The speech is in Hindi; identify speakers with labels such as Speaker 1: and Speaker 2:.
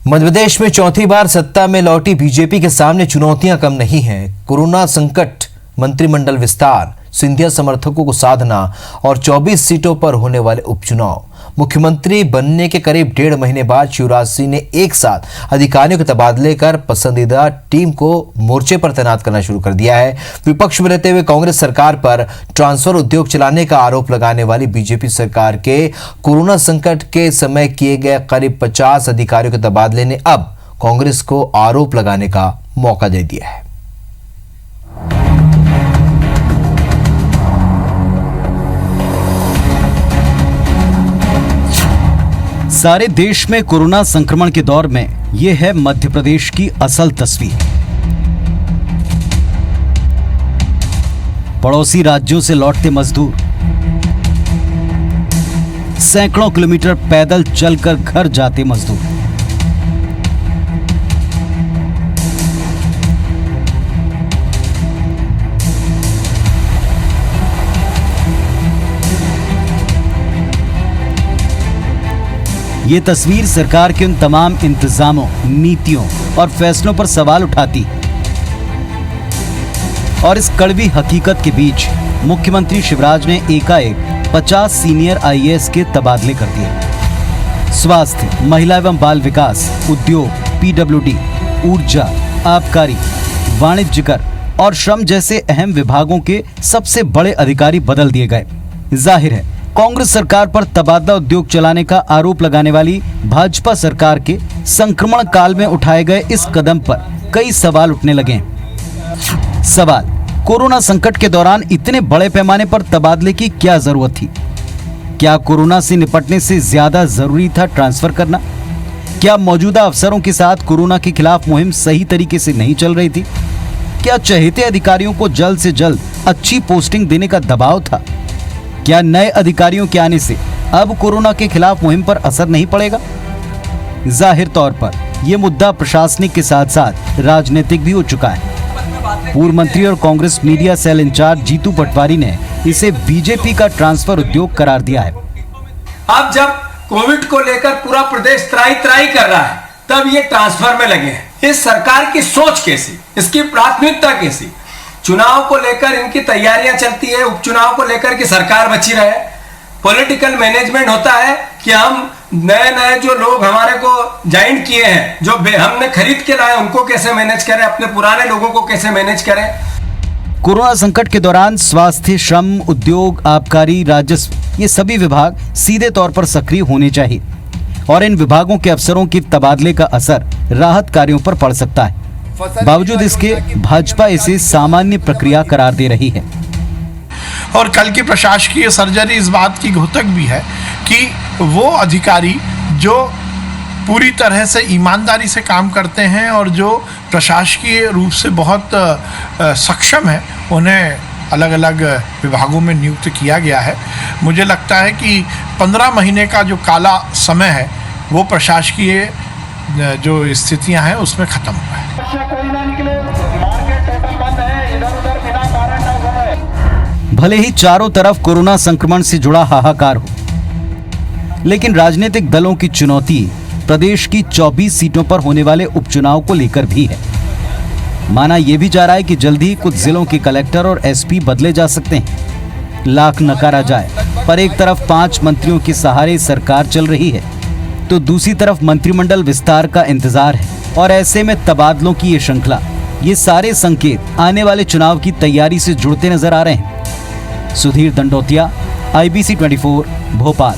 Speaker 1: मध्य प्रदेश में चौथी बार सत्ता में लौटी बीजेपी के सामने चुनौतियां कम नहीं हैं। कोरोना संकट, मंत्रिमंडल विस्तार, सिंधिया समर्थकों को साधना और 24 सीटों पर होने वाले उपचुनाव। मुख्यमंत्री बनने के करीब 1.5 महीने बाद शिवराज सिंह ने एक साथ अधिकारियों के तबादले कर पसंदीदा टीम को मोर्चे पर तैनात करना शुरू कर दिया है। विपक्ष में रहते हुए कांग्रेस सरकार पर ट्रांसफर उद्योग चलाने का आरोप लगाने वाली बीजेपी सरकार के कोरोना संकट के समय किए गए करीब 50 अधिकारियों के तबादले ने अब कांग्रेस को आरोप लगाने का मौका दे दिया है।
Speaker 2: सारे देश में कोरोना संक्रमण के दौर में यह है मध्य प्रदेश की असल तस्वीर। पड़ोसी राज्यों से लौटते मजदूर, सैकड़ों किलोमीटर पैदल चलकर घर जाते मजदूर, ये तस्वीर सरकार के उन तमाम इंतजामों, नीतियों और फैसलों पर सवाल उठाती है। और इस कड़वी हकीकत के बीच मुख्यमंत्री शिवराज ने एकाएक 50 सीनियर आईएएस के तबादले कर दिए। स्वास्थ्य, महिला एवं बाल विकास, उद्योग, पीडब्ल्यूडी, ऊर्जा, आबकारी, वाणिज्यकर और श्रम जैसे अहम विभागों के सबसे बड़े अधिकारी बदल दिए गए। जाहिर है, कांग्रेस सरकार पर तबादला उद्योग चलाने का आरोप लगाने वाली भाजपा सरकार के संक्रमण काल में उठाए गए इस कदम पर कई सवाल उठने लगे। सवाल, कोरोना संकट के दौरान इतने बड़े पैमाने पर तबादले की क्या जरूरत थी? क्या कोरोना से निपटने से ज्यादा जरूरी था ट्रांसफर करना? क्या मौजूदा अफसरों के साथ कोरोना के खिलाफ मुहिम सही तरीके से नहीं चल रही थी? क्या चहेते अधिकारियों को जल्द से जल्द अच्छी पोस्टिंग देने का दबाव था? क्या नए अधिकारियों के आने से अब कोरोना के खिलाफ मुहिम पर असर नहीं पड़ेगा? जाहिर तौर पर यह मुद्दा प्रशासनिक के साथ साथ राजनीतिक भी हो चुका है। पूर्व मंत्री और Congress media cell incharge Jitu Patwari ने इसे बीजेपी का ट्रांसफर उद्योग करार दिया है।
Speaker 3: अब जब कोविड को लेकर पूरा प्रदेश त्राही कर रहा है, तब ये ट्रांसफर में लगे हैं। इस सरकार की सोच कैसी, इसकी प्राथमिकता कैसी? चुनाव को लेकर इनकी तैयारियां चलती है, उपचुनाव को लेकर कि सरकार बची रहे। पॉलिटिकल मैनेजमेंट होता है कि हम नए जो लोग हमारे को ज्वाइन किए हैं, जो हमने खरीद के लाए, उनको कैसे मैनेज करें, अपने पुराने लोगों को कैसे मैनेज करें।
Speaker 2: कोरोना संकट के दौरान स्वास्थ्य, श्रम, उद्योग, आबकारी, राजस्व, ये सभी विभाग सीधे तौर पर सक्रिय होने चाहिए और इन विभागों के अफसरों के तबादले का असर राहत कार्यों पर पड़ सकता है। बावजूद इसके भाजपा इसे सामान्य प्रक्रिया करार दे रही है।
Speaker 4: और कल की प्रशासकीय सर्जरी इस बात की घोतक भी है कि वो अधिकारी जो पूरी तरह से ईमानदारी से काम करते हैं और जो प्रशासकीय रूप से बहुत सक्षम है, उन्हें अलग अलग विभागों में नियुक्त किया गया है। मुझे लगता है कि 15 महीने का जो काला समय है वो प्रशासकीय जो स्थितियां हैं उसमें खत्म हुआ है।
Speaker 2: भले ही चारों तरफ कोरोना संक्रमण से जुड़ा हाहाकार हो, लेकिन राजनीतिक दलों की चुनौती प्रदेश की 24 सीटों पर होने वाले उपचुनाव को लेकर भी है। माना यह भी जा रहा है कि जल्द ही कुछ जिलों के कलेक्टर और एसपी बदले जा सकते हैं। लाख नकारा जाए, पर एक तरफ 5 मंत्रियों के सहारे सरकार चल रही है, तो दूसरी तरफ मंत्रिमंडल विस्तार का इंतजार है। और ऐसे में तबादलों की ये श्रृंखला, ये सारे संकेत आने वाले चुनाव की तैयारी से जुड़ते नजर आ रहे हैं। सुधीर दंडोतिया, IBC 24, भोपाल।